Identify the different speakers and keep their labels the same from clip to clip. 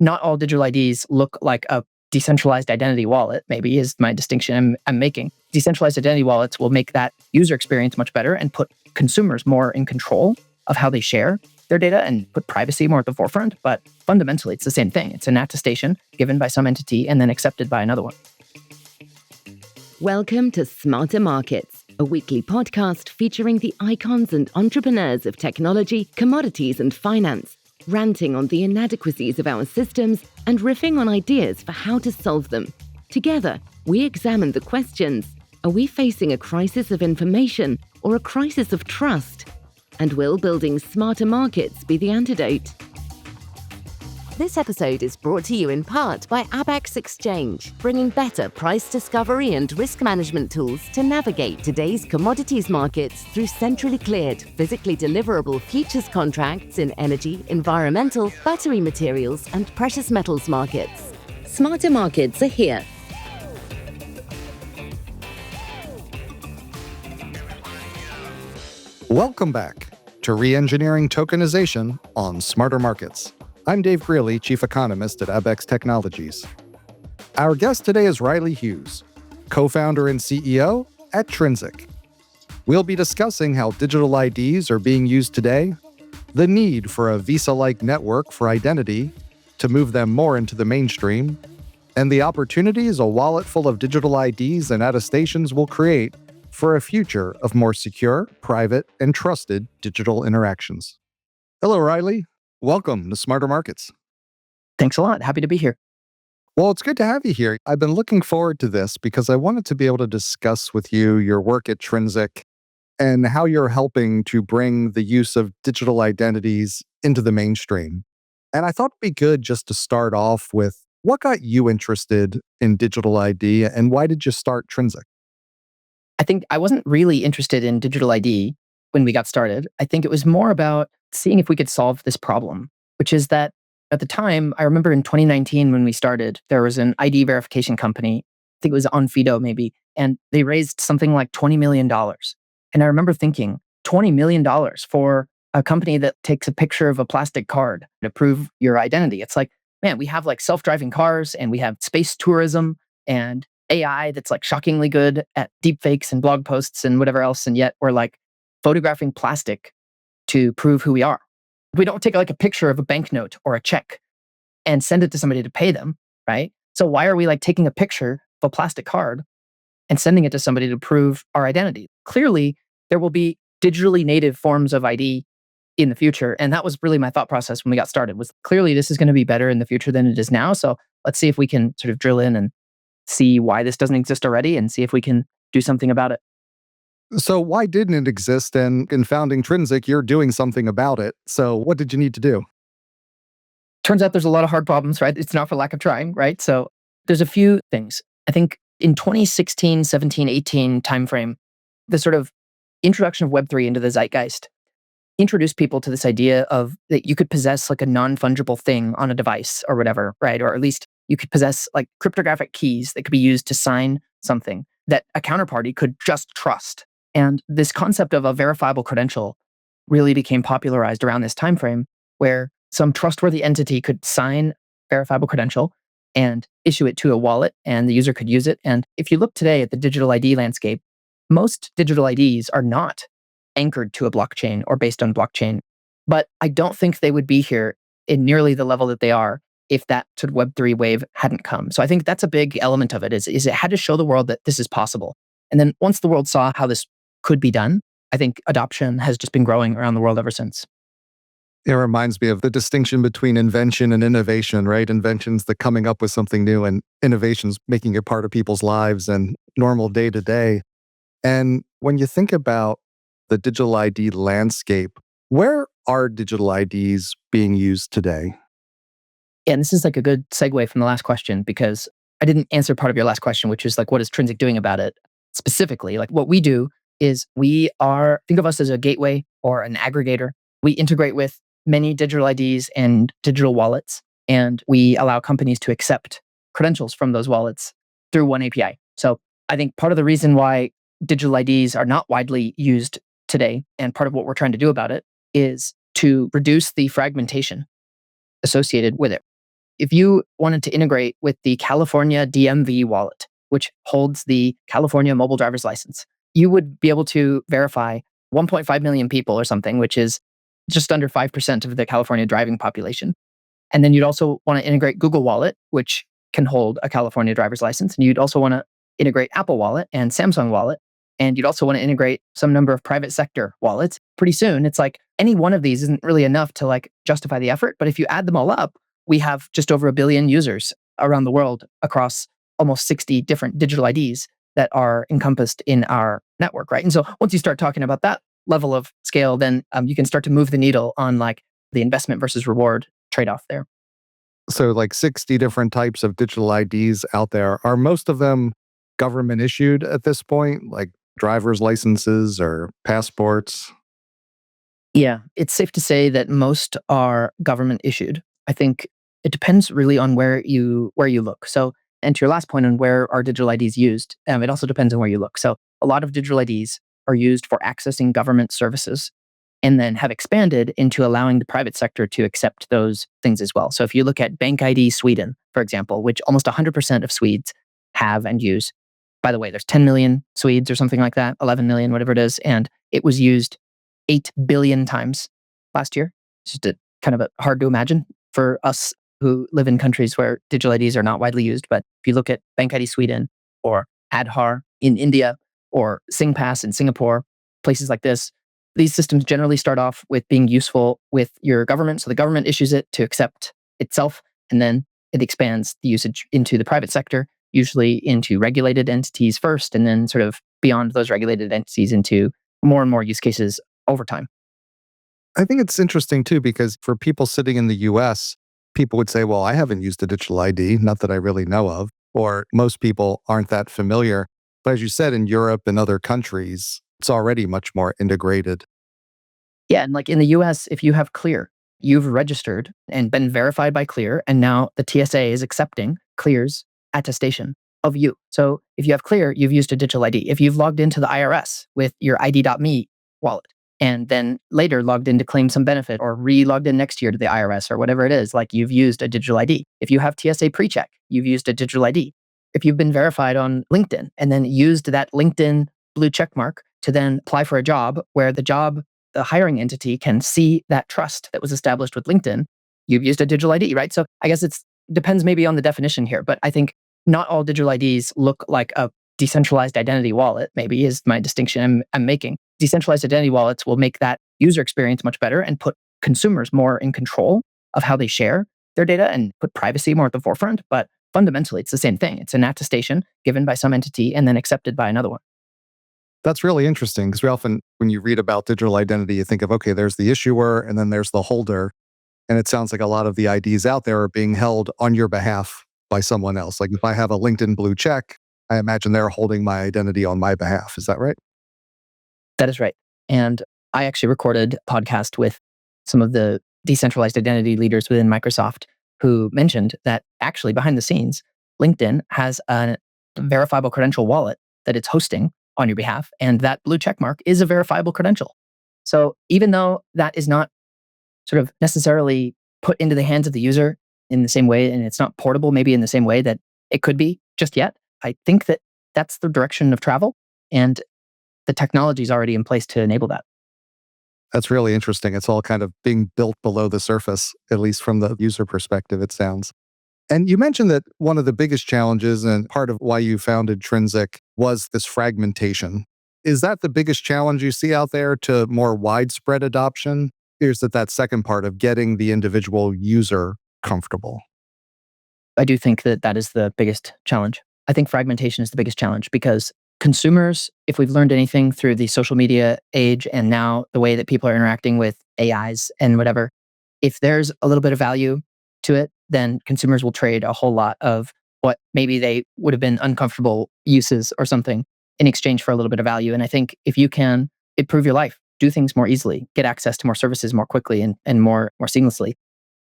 Speaker 1: not all digital IDs look like a decentralized identity wallet, maybe is my distinction I'm making. Decentralized identity wallets will make that user experience much better and put consumers more in control of how they share their data and put privacy more at the forefront. But fundamentally, it's the same thing. It's an attestation given by some entity and then accepted by another one.
Speaker 2: Welcome to Smarter Markets, a weekly podcast featuring the icons and entrepreneurs of technology, commodities, and finance, ranting on the inadequacies of our systems and riffing on ideas for how to solve them. Together, we examine the questions: are we facing a crisis of information or a crisis of trust? And will building smarter markets be the antidote? This episode is brought to you in part by Abax Exchange, bringing better price discovery and risk management tools to navigate today's commodities markets through centrally cleared, physically deliverable futures contracts in energy, environmental, battery materials, and precious metals markets. Smarter markets are here.
Speaker 3: Welcome back to Re-engineering Tokenization on Smarter Markets. I'm Dave Greely, Chief Economist at Abax Technologies. Our guest today is Riley Hughes, co-founder and CEO at Trinsic. We'll be discussing how digital IDs are being used today, the need for a Visa-like network for identity to move them more into the mainstream, and the opportunities a wallet full of digital IDs and attestations will create for a future of more secure, private, and trusted digital interactions. Hello, Riley. Welcome to Smarter Markets.
Speaker 1: Thanks a lot. Happy to be here.
Speaker 3: Well, it's good to have you here. I've been looking forward to this because I wanted to be able to discuss with you your work at Trinsic and how you're helping to bring the use of digital identities into the mainstream. And I thought it'd be good just to start off with what got you interested in digital ID and why did you start Trinsic?
Speaker 1: I think I wasn't really interested in digital ID when we got started. I think it was more about seeing if we could solve this problem, which is that at the time, I remember in 2019 when we started, there was an ID verification company, I think it was Onfido maybe, and they raised something like $20 million. And I remember thinking, $20 million for a company that takes a picture of a plastic card to prove your identity. It's like, man, we have like self-driving cars and we have space tourism and AI that's like shockingly good at deepfakes and blog posts and whatever else. And yet we're like photographing plastic to prove who we are. We don't take like a picture of a banknote or a check and send it to somebody to pay them, right? So why are we like taking a picture of a plastic card and sending it to somebody to prove our identity? Clearly, there will be digitally native forms of ID in the future. And that was really my thought process when we got started, was clearly this is going to be better in the future than it is now. So let's see if we can sort of drill in and see why this doesn't exist already and see if we can do something about it.
Speaker 3: So why didn't it exist? And in founding Trinsic, you're doing something about it. So what did you need to do?
Speaker 1: Turns out there's a lot of hard problems, right? It's not for lack of trying, right? So there's a few things. I think in 2016, 17, 18 timeframe, the sort of introduction of Web3 into the zeitgeist introduced people to this idea of that you could possess like a non-fungible thing on a device or whatever, right? Or at least you could possess like cryptographic keys that could be used to sign something that a counterparty could just trust. And this concept of a verifiable credential really became popularized around this time frame, where some trustworthy entity could sign verifiable credential and issue it to a wallet and the user could use it. And if you look today at the digital ID landscape, most digital IDs are not anchored to a blockchain or based on blockchain. But I don't think they would be here in nearly the level that they are if that sort of Web3 wave hadn't come. So I think that's a big element of it, is it had to show the world that this is possible. And then once the world saw how this could be done, I think adoption has just been growing around the world ever since.
Speaker 3: It reminds me of the distinction between invention and innovation, right? Invention's the coming up with something new, and innovation's making it part of people's lives and normal day to day. And when you think about the digital ID landscape, where are digital IDs being used today?
Speaker 1: And this is like a good segue from the last question, because I didn't answer part of your last question, which is like, what is Trinsic doing about it specifically? Like what we do is think of us as a gateway or an aggregator. We integrate with many digital IDs and digital wallets, and we allow companies to accept credentials from those wallets through one API. So I think part of the reason why digital IDs are not widely used today, and part of what we're trying to do about it, is to reduce the fragmentation associated with it. if you wanted to integrate with the California DMV wallet, which holds the California mobile driver's license, you would be able to verify 1.5 million people or something, which is just under 5% of the California driving population. And then you'd also want to integrate Google Wallet, which can hold a California driver's license. And you'd also want to integrate Apple Wallet and Samsung Wallet. And you'd also want to integrate some number of private sector wallets. Pretty soon, it's like any one of these isn't really enough to like justify the effort. But if you add them all up, we have just over 1 billion users around the world across almost 60 different digital IDs that are encompassed in our network, right? And so once you start talking about that level of scale, then you can start to move the needle on like the investment versus reward trade-off there.
Speaker 3: So, like 60 different types of digital IDs out there. Are most of them government issued at this point, like driver's licenses or passports?
Speaker 1: Yeah, it's safe to say that most are government issued. I think it depends really on where you look. So, and to your last point on where are digital IDs used, it also depends on where you look. So, a lot of digital IDs are used for accessing government services, and then have expanded into allowing the private sector to accept those things as well. So, if you look at Bank ID Sweden, for example, which almost 100% of Swedes have and use. By the way, there's 10 million Swedes or something like that, 11 million, whatever it is, and it was used 8 billion times last year. It's just kind of hard to imagine for us who live in countries where digital IDs are not widely used. But if you look at Bank ID Sweden or Aadhaar in India or SingPass in Singapore, places like this, these systems generally start off with being useful with your government. So the government issues it to accept itself, and then it expands the usage into the private sector, usually into regulated entities first, and then sort of beyond those regulated entities into more and more use cases over time.
Speaker 3: I think it's interesting too, because for people sitting in the US, people would say, well, I haven't used a digital ID, not that I really know of, or most people aren't that familiar. But as you said, in Europe and other countries, it's already much more integrated.
Speaker 1: Yeah, and like in the US, if you have Clear, you've registered and been verified by Clear, and now the TSA is accepting Clear's attestation of you. So if you have Clear, you've used a digital ID. If you've logged into the IRS with your ID.me wallet, and then later logged in to claim some benefit or re-logged in next year to the IRS or whatever it is, like you've used a digital ID. If you have TSA PreCheck, you've used a digital ID. If you've been verified on LinkedIn and then used that LinkedIn blue check mark to then apply for a job where the hiring entity can see that trust that was established with LinkedIn, you've used a digital ID, right? So I guess it depends maybe on the definition here, but I think not all digital IDs look like a decentralized identity wallet, maybe is my distinction I'm making. Decentralized identity wallets will make that user experience much better and put consumers more in control of how they share their data and put privacy more at the forefront. But fundamentally, it's the same thing. It's an attestation given by some entity and then accepted by another one.
Speaker 3: That's really interesting because we often, when you read about digital identity, you think of, okay, there's the issuer and then there's the holder. And it sounds like a lot of the IDs out there are being held on your behalf by someone else. Like if I have a LinkedIn blue check, I imagine they're holding my identity on my behalf. Is that right?
Speaker 1: That is right. And I actually recorded a podcast with some of the decentralized identity leaders within Microsoft who mentioned that actually behind the scenes, LinkedIn has a verifiable credential wallet that it's hosting on your behalf. And that blue check mark is a verifiable credential. So even though that is not sort of necessarily put into the hands of the user in the same way, and it's not portable maybe in the same way that it could be just yet, I think that that's the direction of travel. And the technology is already in place to enable that.
Speaker 3: That's really interesting. It's all kind of being built below the surface, at least from the user perspective, it sounds. And you mentioned that one of the biggest challenges and part of why you founded Trinsic was this fragmentation. Is that the biggest challenge you see out there to more widespread adoption? Or is it that second part of getting the individual user comfortable?
Speaker 1: I do think that that is the biggest challenge. I think fragmentation is the biggest challenge because consumers, if we've learned anything through the social media age and now the way that people are interacting with AIs and whatever, if there's a little bit of value to it, then consumers will trade a whole lot of what maybe they would have been uncomfortable uses or something in exchange for a little bit of value. And I think if you can improve your life, do things more easily, get access to more services more quickly and more seamlessly,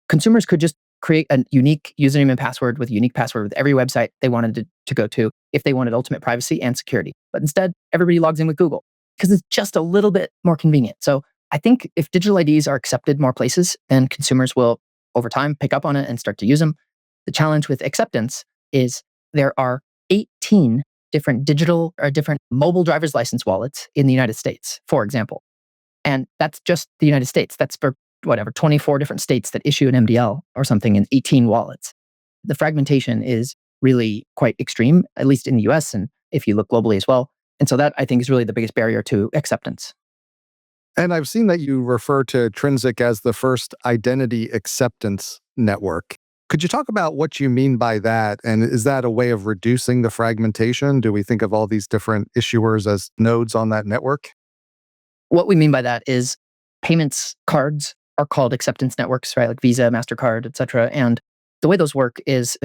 Speaker 1: consumers could just create a unique username and password with a unique password with every website they wanted to go to if they wanted ultimate privacy and security. But instead, everybody logs in with Google because it's just a little bit more convenient. So I think if digital IDs are accepted more places, then consumers will over time pick up on it and start to use them. The challenge with acceptance is there are 18 different digital or different mobile driver's license wallets in the United States, for example. And that's just the United States. That's for 24 different states that issue an MDL or something in 18 wallets. The fragmentation is really quite extreme, at least in the US, and if you look globally as well. And so that, I think, is really the biggest barrier to acceptance.
Speaker 3: And I've seen that you refer to Trinsic as the first identity acceptance network. Could you talk about what you mean by that? And is that a way of reducing the fragmentation? Do we think of all these different issuers as nodes on that network?
Speaker 1: What we mean by that is payments cards are called acceptance networks, right? Like Visa, MasterCard, et cetera. And the way those work is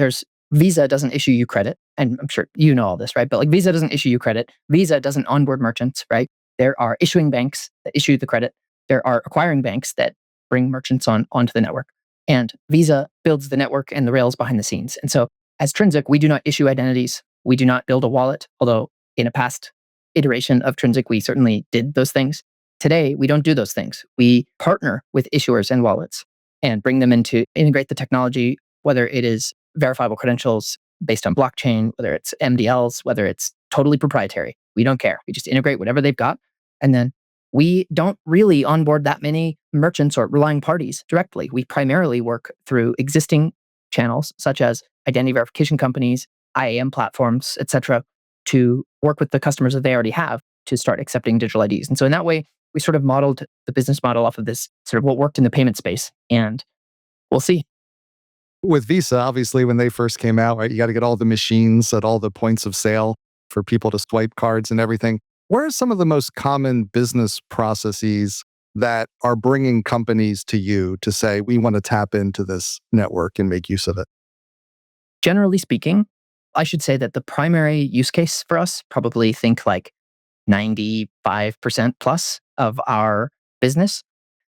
Speaker 1: Visa doesn't issue you credit. And I'm sure you know all this, right? But like Visa doesn't issue you credit. Visa doesn't onboard merchants, right? There are issuing banks that issue the credit. There are acquiring banks that bring merchants onto the network. And Visa builds the network and the rails behind the scenes. And so as Trinsic, we do not issue identities. We do not build a wallet, although in a past iteration of Trinsic, we certainly did those things. Today, we don't do those things. We partner with issuers and wallets and bring them into integrate the technology, whether it is verifiable credentials based on blockchain, whether it's MDLs, whether it's totally proprietary. We don't care. We just integrate whatever they've got. And then we don't really onboard that many merchants or relying parties directly. We primarily work through existing channels, such as identity verification companies, IAM platforms, et cetera, to work with the customers that they already have to start accepting digital IDs. And so in that way, we sort of modeled the business model off of this sort of what worked in the payment space. And we'll see.
Speaker 3: With Visa, obviously, when they first came out, right, you got to get all the machines at all the points of sale for people to swipe cards and everything. Where are some of the most common business processes that are bringing companies to you to say, we want to tap into this network and make use of it?
Speaker 1: Generally speaking, I should say that the primary use case for us, probably think like 95% plus of our business,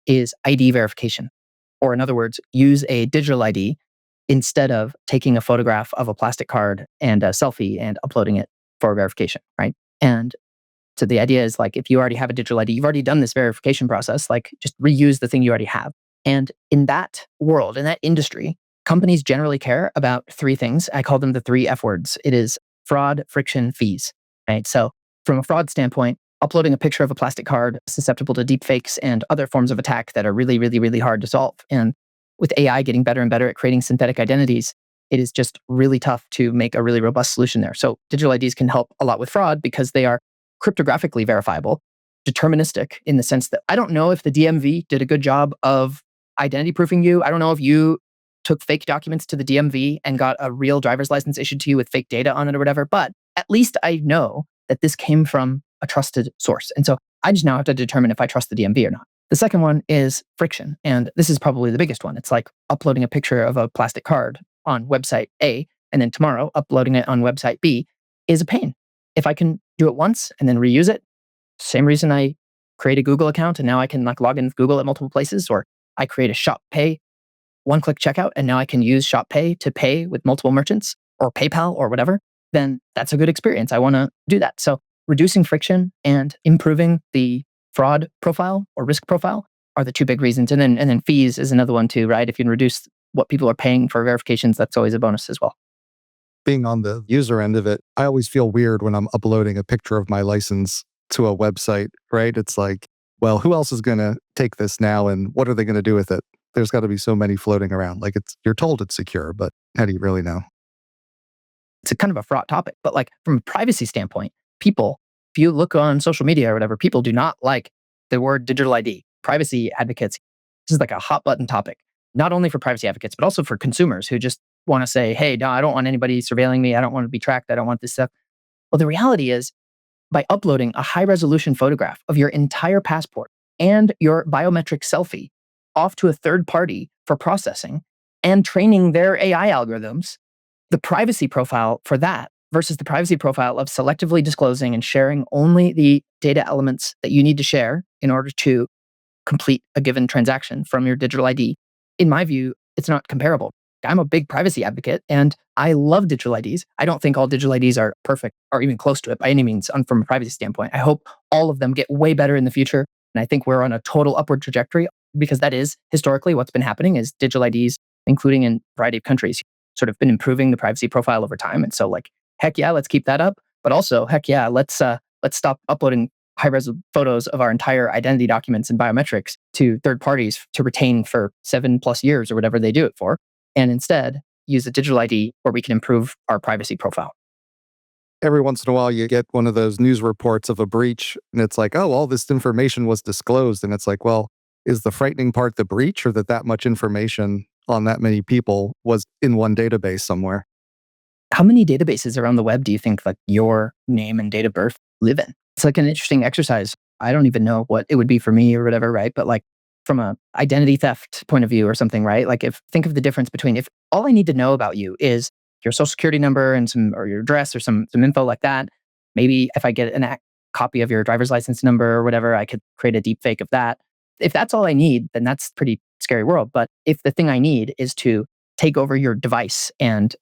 Speaker 1: is ID verification. Or in other words, use a digital ID instead of taking a photograph of a plastic card and a selfie and uploading it for verification, right? And so the idea is like, if you already have a digital ID, you've already done this verification process, like just reuse the thing you already have. And in that world, in that industry, companies generally care about three things. I call them the three F words. It is fraud, friction, fees, right? So from a fraud standpoint, uploading a picture of a plastic card susceptible to deepfakes and other forms of attack that are really, really, really hard to solve. And with AI getting better and better at creating synthetic identities, it is just really tough to make a really robust solution there. So digital IDs can help a lot with fraud because they are cryptographically verifiable, deterministic in the sense that I don't know if the DMV did a good job of identity proofing you. I don't know if you took fake documents to the DMV and got a real driver's license issued to you with fake data on it or whatever, but at least I know that this came from a trusted source. And so I just now have to determine if I trust the DMV or not. The second one is friction. And this is probably the biggest one. It's like uploading a picture of a plastic card on website A, and then tomorrow uploading it on website B is a pain. If I can do it once and then reuse it, same reason I create a Google account and now I can like log in with Google at multiple places, or I create a Shop Pay one-click checkout and now I can use Shop Pay to pay with multiple merchants or PayPal or whatever, then that's a good experience. I want to do that. So reducing friction and improving the fraud profile or risk profile are the two big reasons. And then fees is another one too, right? If you can reduce what people are paying for verifications, that's always a bonus as well.
Speaker 3: Being on the user end of it, I always feel weird when I'm uploading a picture of my license to a website, right? It's like, well, who else is going to take this now and what are they going to do with it? There's got to be so many floating around. Like you're told it's secure, but how do you really know?
Speaker 1: It's a kind of a fraught topic, but like from a privacy standpoint, people, if you look on social media or whatever, people do not like the word digital ID. Privacy advocates, this is like a hot button topic, not only for privacy advocates, but also for consumers who just want to say, hey, no, I don't want anybody surveilling me. I don't want to be tracked. I don't want this stuff. Well, the reality is by uploading a high resolution photograph of your entire passport and your biometric selfie off to a third party for processing and training their AI algorithms, the privacy profile for that versus the privacy profile of selectively disclosing and sharing only the data elements that you need to share in order to complete a given transaction from your digital ID, in my view, it's not comparable. I'm a big privacy advocate and I love digital IDs. I don't think all digital IDs are perfect or even close to it by any means from a privacy standpoint. I hope all of them get way better in the future. And I think we're on a total upward trajectory because that is historically what's been happening is digital IDs, including in a variety of countries. sort of been improving the privacy profile over time. And so like, heck yeah, let's keep that up. But also, heck yeah, let's stop uploading high-res photos of our entire identity documents and biometrics to third parties to retain for 7+ years or whatever they do it for. And instead use a digital ID where we can improve our privacy profile.
Speaker 3: Every once in a while, you get one of those news reports of a breach, and it's like, oh, all this information was disclosed. And it's like, well, is the frightening part the breach or that much information on that many people was in one database somewhere?
Speaker 1: How many databases around the web do you think like your name and date of birth live in? It's like an interesting exercise. I don't even know what it would be for me or whatever, right? But like from a identity theft point of view or something, right? Like if think of the difference between if all I need to know about you is your social security number and some or your address or some info like that. Maybe if I get a copy of your driver's license number or whatever, I could create a deep fake of that. If that's all I need, then that's a pretty scary world. But if the thing I need is to take over your device and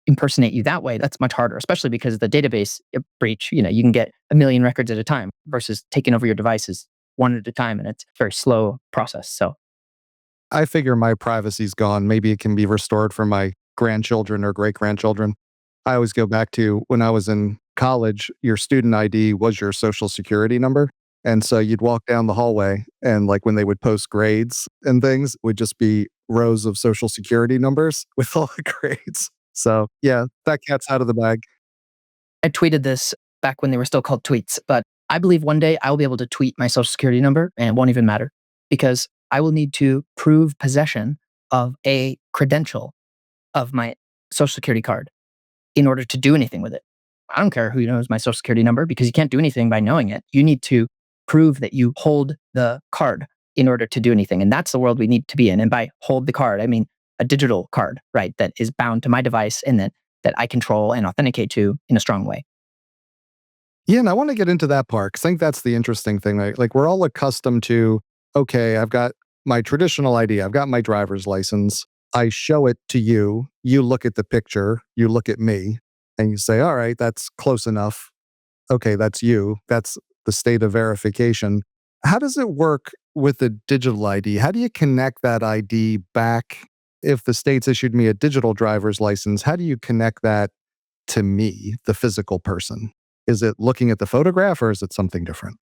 Speaker 1: impersonate you that way, that's much harder, especially because the database breach, you can get a million records at a time versus taking over your devices one at a time. And it's a very slow process. So
Speaker 3: I figure my privacy's gone. Maybe it can be restored for my grandchildren or great grandchildren. I always go back to when I was in college, your student ID was your social security number. And so you'd walk down the hallway and like when they would post grades and things, it would just be rows of social security numbers with all the grades. So yeah, that cat's out of the bag.
Speaker 1: I tweeted this back when they were still called tweets, but I believe one day I will be able to tweet my social security number and it won't even matter because I will need to prove possession of a credential of my social security card in order to do anything with it. I don't care who knows my social security number because you can't do anything by knowing it. You need to prove that you hold the card in order to do anything. And that's the world we need to be in. And by hold the card, I mean a digital card, right? That is bound to my device and that I control and authenticate to in a strong way.
Speaker 3: Yeah, and I want to get into that part 'cause I think that's the interesting thing. Like we're all accustomed to, okay, I've got my traditional ID, I've got my driver's license. I show it to you. You look at the picture, you look at me, and you say, all right, that's close enough. Okay, that's you. That's the state of verification. How does it work with the digital ID? How do you connect that ID back? If the state's issued me a digital driver's license, how do you connect that to me, the physical person? Is it looking at the photograph or is it something different?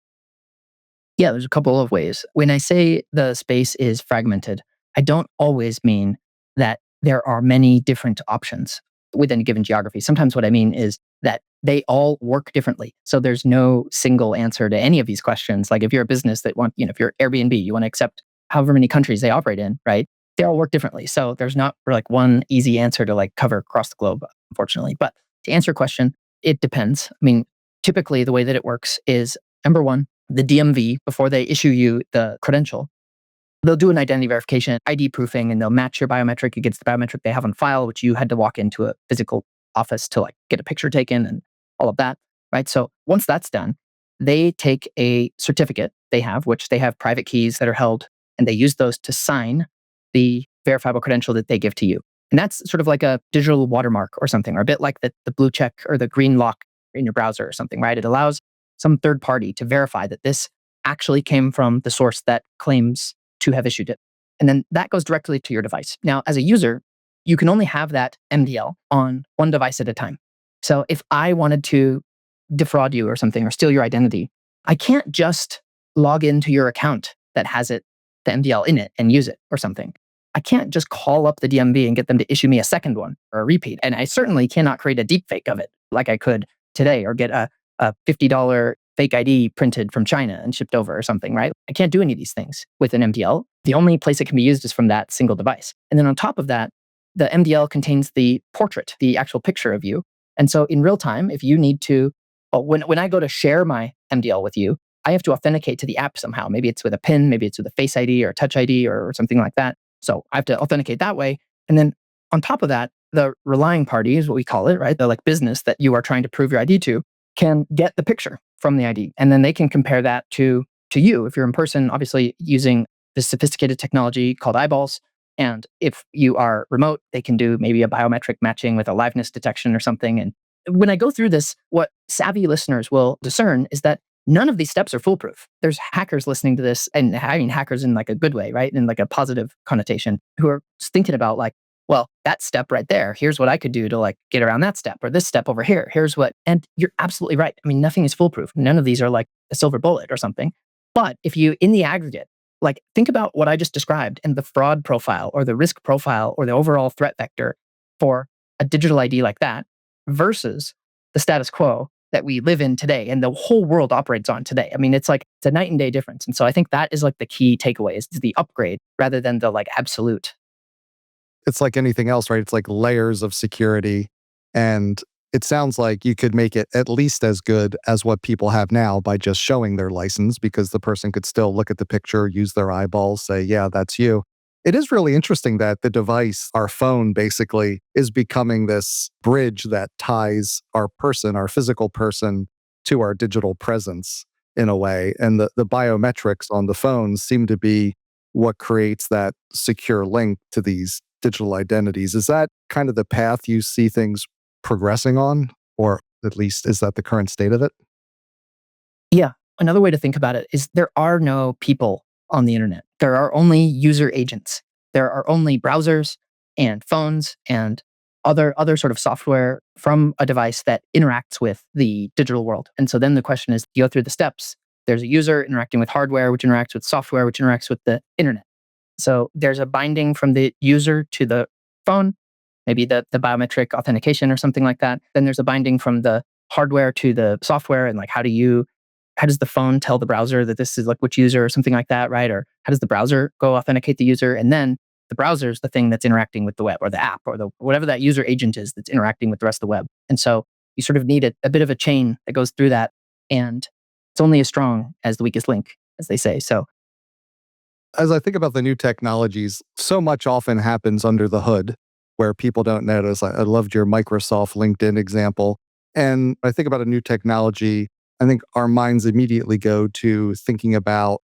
Speaker 1: Yeah, there's a couple of ways. When I say the space is fragmented, I don't always mean that there are many different options within a given geography. Sometimes what I mean is that they all work differently. So there's no single answer to any of these questions. Like if you're a business that if you're Airbnb, you want to accept however many countries they operate in, right? They all work differently. So there's not like one easy answer to like cover across the globe, unfortunately. But to answer your question, it depends. I mean, typically the way that it works is number one, the DMV, before they issue you the credential, they'll do an identity verification, ID proofing, and they'll match your biometric against the biometric they have on file, which you had to walk into a physical office to like get a picture taken and all of that, right? So once that's done, they take a certificate they have, which they have private keys that are held, and they use those to sign the verifiable credential that they give to you. And that's sort of like a digital watermark or something, or a bit like the blue check or the green lock in your browser or something, right? It allows some third party to verify that this actually came from the source that claims to have issued it. And then that goes directly to your device. Now, as a user, you can only have that MDL on one device at a time. So if I wanted to defraud you or something or steal your identity, I can't just log into your account that has the MDL in it and use it or something. I can't just call up the DMV and get them to issue me a second one or a repeat. And I certainly cannot create a deep fake of it like I could today or get a $50 fake ID printed from China and shipped over or something, right? I can't do any of these things with an MDL. The only place it can be used is from that single device. And then on top of that, the MDL contains the portrait, the actual picture of you. And so in real time, if you need to, when I go to share my MDL with you, I have to authenticate to the app somehow. Maybe it's with a PIN, maybe it's with a Face ID or a Touch ID or something like that. So I have to authenticate that way. And then on top of that, the relying party is what we call it, right? The like business that you are trying to prove your ID to can get the picture from the ID. And then they can compare that to you. If you're in person, obviously using this sophisticated technology called eyeballs. And if you are remote, they can do maybe a biometric matching with a liveness detection or something. And when I go through this, what savvy listeners will discern is that none of these steps are foolproof. There's hackers listening to this, and I mean hackers in like a good way, right? In like a positive connotation, who are thinking about like, well, that step right there, here's what I could do to like get around that step, or this step over here. Here's what, and you're absolutely right. I mean, nothing is foolproof. None of these are like a silver bullet or something. But if you, in the aggregate, like think about what I just described and the fraud profile or the risk profile or the overall threat vector for a digital ID like that versus the status quo that we live in today and the whole world operates on today. I mean, it's like it's a night and day difference. And so I think that is like the key takeaway is the upgrade rather than the like absolute.
Speaker 3: It's like anything else, right? It's like layers of security. And it sounds like you could make it at least as good as what people have now by just showing their license, because the person could still look at the picture, use their eyeballs, say, yeah, that's you. It is really interesting that the device, our phone, basically is becoming this bridge that ties our person, our physical person, to our digital presence in a way. And the biometrics on the phone seem to be what creates that secure link to these digital identities. Is that kind of the path you see things progressing on? Or at least is that the current state of it?
Speaker 1: Yeah. Another way to think about it is there are no people on the internet. There are only user agents. There are only browsers and phones and other sort of software from a device that interacts with the digital world. And so then the question is, you go through the steps. There's a user interacting with hardware, which interacts with software, which interacts with the internet. So there's a binding from the user to the phone, maybe the biometric authentication or something like that. Then there's a binding from the hardware to the software, and like how does the phone tell the browser that this is like which user or something like that, right? Or how does the browser go authenticate the user? And then the browser is the thing that's interacting with the web or the app or the whatever that user agent is that's interacting with the rest of the web. And so you sort of need a bit of a chain that goes through that, and it's only as strong as the weakest link, as they say. So
Speaker 3: As I think about the new technologies, so much often happens under the hood where people don't notice. I loved your Microsoft LinkedIn example. And I think about a new technology, I think our minds immediately go to thinking about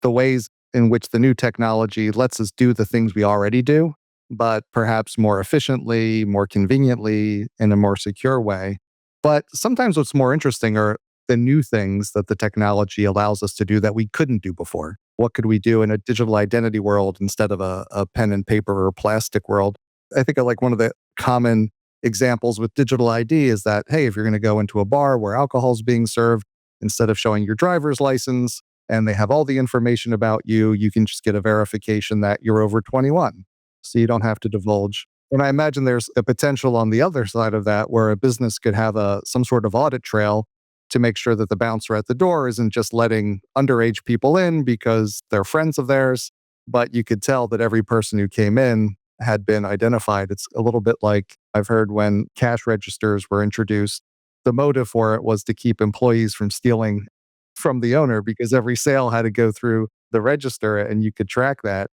Speaker 3: the ways in which the new technology lets us do the things we already do, but perhaps more efficiently, more conveniently, in a more secure way. But sometimes what's more interesting are the new things that the technology allows us to do that we couldn't do before. What could we do in a digital identity world instead of a pen and paper or plastic world? I think like one of the common examples with digital ID is that, hey, if you're going to go into a bar where alcohol is being served, instead of showing your driver's license and they have all the information about you, you can just get a verification that you're over 21. So you don't have to divulge. And I imagine there's a potential on the other side of that where a business could have some sort of audit trail to make sure that the bouncer at the door isn't just letting underage people in because they're friends of theirs, but you could tell that every person who came in had been identified. It's a little bit like I've heard when cash registers were introduced, the motive for it was to keep employees from stealing from the owner because every sale had to go through the register and you could track that.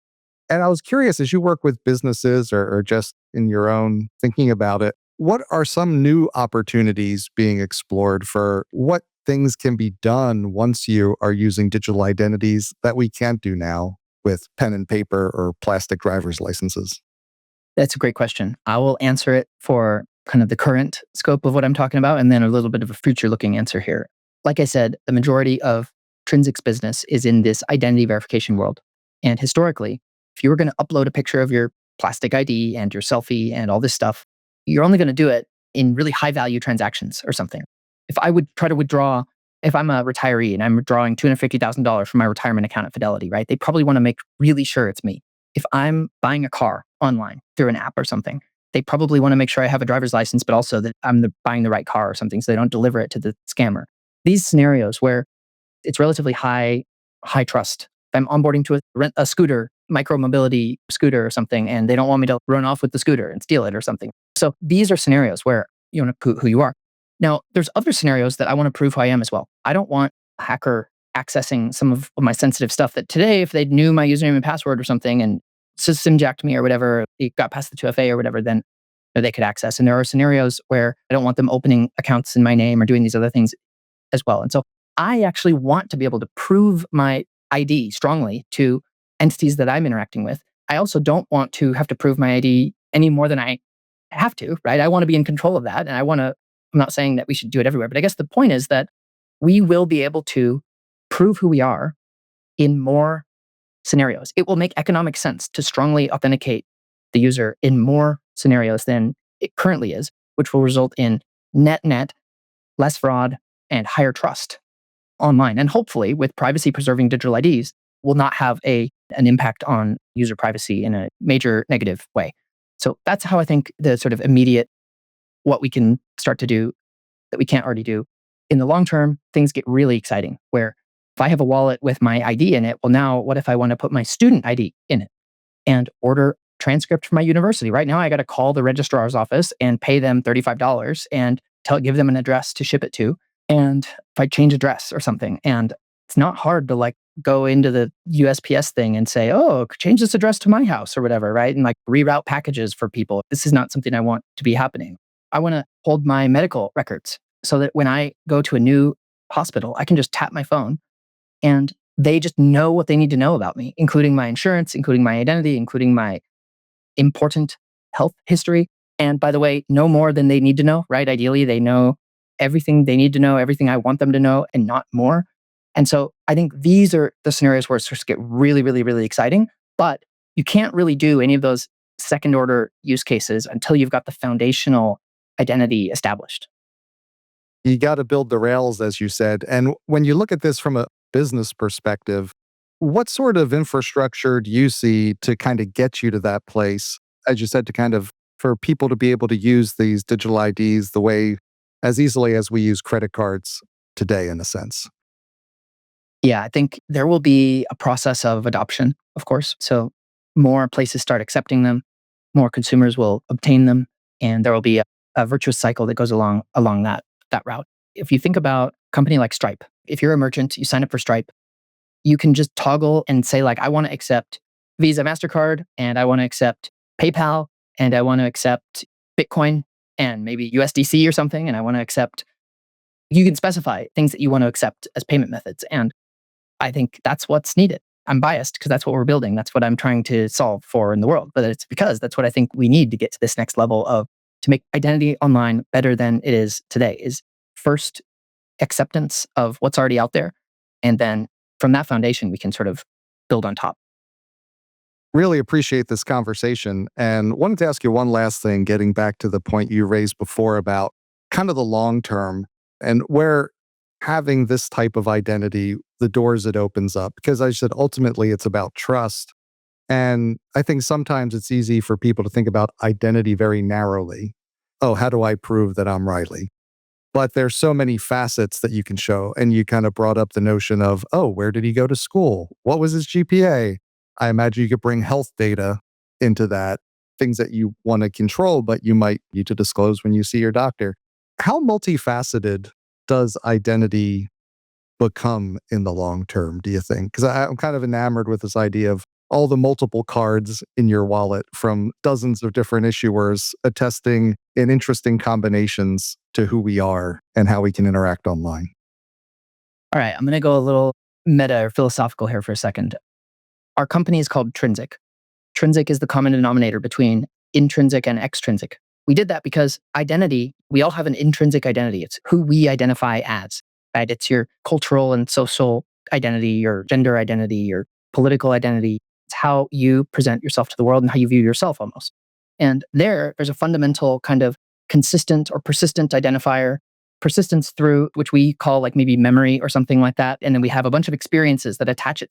Speaker 3: And I was curious, as you work with businesses or just in your own thinking about it, what are some new opportunities being explored for what things can be done once you are using digital identities that we can't do now with pen and paper or plastic driver's licenses?
Speaker 1: that's a great question. I will answer it for kind of the current scope of what I'm talking about, and then a little bit of a future looking answer here. Like I said, the majority of Trinsic's business is in this identity verification world. And historically, if you were going to upload a picture of your plastic ID and your selfie and all this stuff, you're only going to do it in really high value transactions or something. If I would try to withdraw, if I'm a retiree and I'm withdrawing $250,000 from my retirement account at Fidelity, right? They probably want to make really sure it's me. If I'm buying a car online through an app or something, they probably want to make sure I have a driver's license, but also that I'm buying the right car or something so they don't deliver it to the scammer. These scenarios where it's relatively high trust. If I'm onboarding to rent a scooter, micro mobility scooter or something, and they don't want me to run off with the scooter and steal it or something. So these are scenarios where you want to prove who you are. Now, there's other scenarios that I want to prove who I am as well. I don't want a hacker accessing some of my sensitive stuff that today, if they knew my username and password or something and system jacked me or whatever, it got past the 2FA or whatever, then they could access. And there are scenarios where I don't want them opening accounts in my name or doing these other things as well. And so I actually want to be able to prove my ID strongly to entities that I'm interacting with. I also don't want to have to prove my ID any more than I have to, right? I want to be in control of that. And I'm not saying that we should do it everywhere, but I guess the point is that we will be able to prove who we are in more scenarios. It will make economic sense to strongly authenticate the user in more scenarios than it currently is, which will result in net less fraud and higher trust online. And hopefully, with privacy preserving digital IDs, will not have an impact on user privacy in a major negative way. So that's how I think the sort of immediate what we can start to do that we can't already do. In the long term, things get really exciting where if I have a wallet with my ID in it, well, now what if I want to put my student ID in it and order transcript from my university? Right now, I got to call the registrar's office and pay them $35 and give them an address to ship it to. And if I change address or something, and it's not hard to like go into the USPS thing and say, oh, change this address to my house or whatever, right? And like reroute packages for people. This is not something I want to be happening. I want to hold my medical records so that when I go to a new hospital, I can just tap my phone and they just know what they need to know about me, including my insurance, including my identity, including my important health history. And by the way, no more than they need to know, right? Ideally, they know everything they need to know, everything I want them to know, and not more. And so I think these are the scenarios where it starts to get really, really, really exciting. But you can't really do any of those second order use cases until you've got the foundational identity established.
Speaker 3: You got to build the rails, as you said. And when you look at this from a business perspective, what sort of infrastructure do you see to kind of get you to that place? As you said, to kind of for people to be able to use these digital IDs the way as easily as we use credit cards today, in a sense.
Speaker 1: Yeah, I think there will be a process of adoption, of course. So more places start accepting them, more consumers will obtain them, and there will be a virtuous cycle that goes along that route. If you think about a company like Stripe, if you're a merchant, you sign up for Stripe, you can just toggle and say like, I want to accept Visa, MasterCard, and I want to accept PayPal, and I want to accept Bitcoin and maybe USDC or something, and I want to accept. You can specify things that you want to accept as payment methods, and I think that's what's needed. I'm biased because that's what we're building. That's what I'm trying to solve for in the world. But it's because that's what I think we need to get to this next level of to make identity online better than it is today is first acceptance of what's already out there. And then from that foundation, we can sort of build on top.
Speaker 3: Really appreciate this conversation. And wanted to ask you one last thing, getting back to the point you raised before about kind of the long term and where having this type of identity, the doors it opens up. Because I said ultimately it's about trust. And I think sometimes it's easy for people to think about identity very narrowly. Oh, how do I prove that I'm Riley? But there's so many facets that you can show. And you kind of brought up the notion of, oh, where did he go to school? What was his GPA? I imagine you could bring health data into that, things that you want to control, but you might need to disclose when you see your doctor. How multifaceted does identity become in the long term, do you think? Because I'm kind of enamored with this idea of all the multiple cards in your wallet from dozens of different issuers attesting in interesting combinations to who we are and how we can interact online.
Speaker 1: All right, I'm going to go a little meta or philosophical here for a second. Our company is called Trinsic. Trinsic is the common denominator between intrinsic and extrinsic. We did that because identity, we all have an intrinsic identity. It's who we identify as, right? It's your cultural and social identity, your gender identity, your political identity. It's how you present yourself to the world and how you view yourself almost. And there's a fundamental kind of consistent or persistent identifier, persistence through which we call like maybe memory or something like that. And then we have a bunch of experiences that attach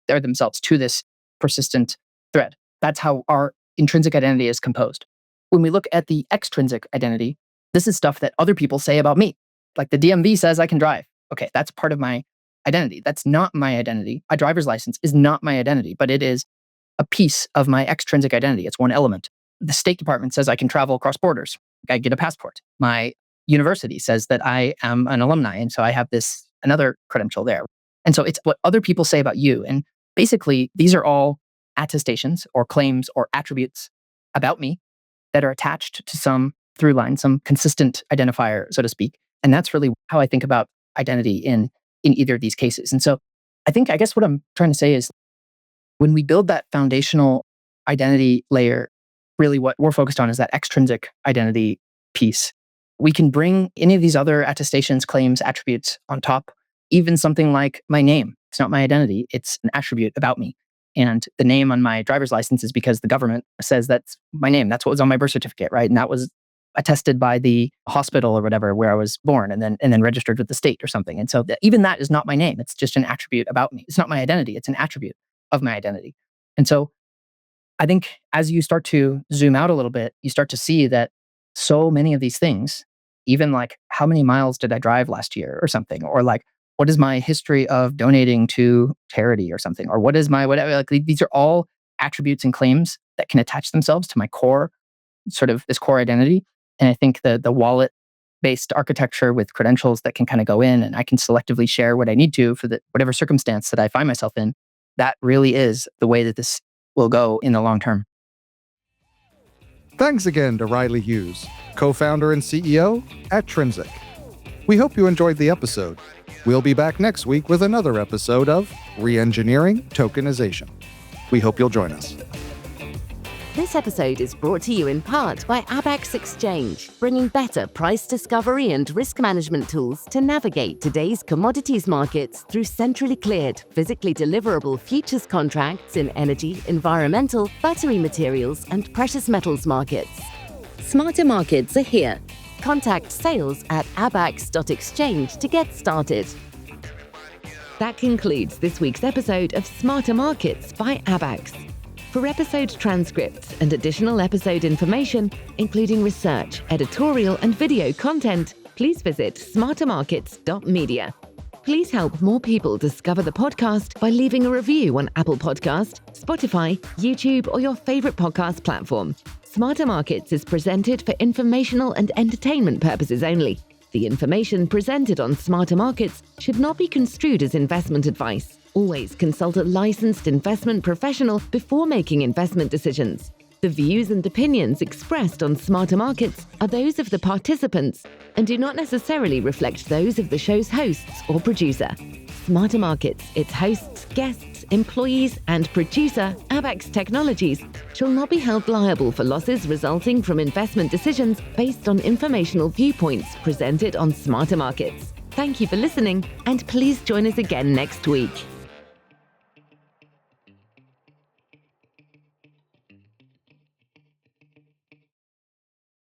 Speaker 1: themselves to this persistent thread. That's how our intrinsic identity is composed. When we look at the extrinsic identity, this is stuff that other people say about me. Like the DMV says I can drive. Okay, that's part of my identity. That's not my identity. A driver's license is not my identity, but it is a piece of my extrinsic identity. It's one element. The State Department says I can travel across borders. I get a passport. My university says that I am an alumni, and so I have another credential there. And so it's what other people say about you. And basically, these are all attestations or claims or attributes about me that are attached to some through line, some consistent identifier, so to speak. And that's really how I think about identity in either of these cases. And so I guess what I'm trying to say is when we build that foundational identity layer, really what we're focused on is that extrinsic identity piece. We can bring any of these other attestations, claims, attributes on top, even something like my name. It's not my identity, it's an attribute about me. And the name on my driver's license is because the government says that's my name. That's what was on my birth certificate, right? And that was attested by the hospital or whatever where I was born, and then registered with the state or something. And so even that is not my name. It's just an attribute about me. It's not my identity. It's an attribute of my identity. And so I think as you start to zoom out a little bit, you start to see that so many of these things, even like how many miles did I drive last year or something, or like what is my history of donating to charity or something, or what is my whatever, like these are all attributes and claims that can attach themselves to my core, sort of this core identity. And I think the wallet based architecture with credentials that can kind of go in and I can selectively share what I need to for whatever circumstance that I find myself in, that really is the way that this will go in the long term.
Speaker 3: Thanks again to Riley Hughes, co-founder and CEO at Trinsic. We hope you enjoyed the episode. We'll be back next week with another episode of Re-engineering Tokenization. We hope you'll join us.
Speaker 2: This episode is brought to you in part by Abax Exchange, bringing better price discovery and risk management tools to navigate today's commodities markets through centrally cleared, physically deliverable futures contracts in energy, environmental, battery materials, and precious metals markets. Smarter Markets are here. Contact sales at abax.exchange to get started. That concludes this week's episode of Smarter Markets by Abax. For episode transcripts and additional episode information, including research, editorial, and video content, please visit smartermarkets.media. Please help more people discover the podcast by leaving a review on Apple Podcast, Spotify, YouTube, or your favorite podcast platform. Smarter Markets is presented for informational and entertainment purposes only. The information presented on Smarter Markets should not be construed as investment advice. Always consult a licensed investment professional before making investment decisions. The views and opinions expressed on Smarter Markets are those of the participants and do not necessarily reflect those of the show's hosts or producer. Smarter Markets, its hosts, guests, employees, and producer, Abax Technologies, shall not be held liable for losses resulting from investment decisions based on informational viewpoints presented on Smarter Markets. Thank you for listening, and please join us again next week.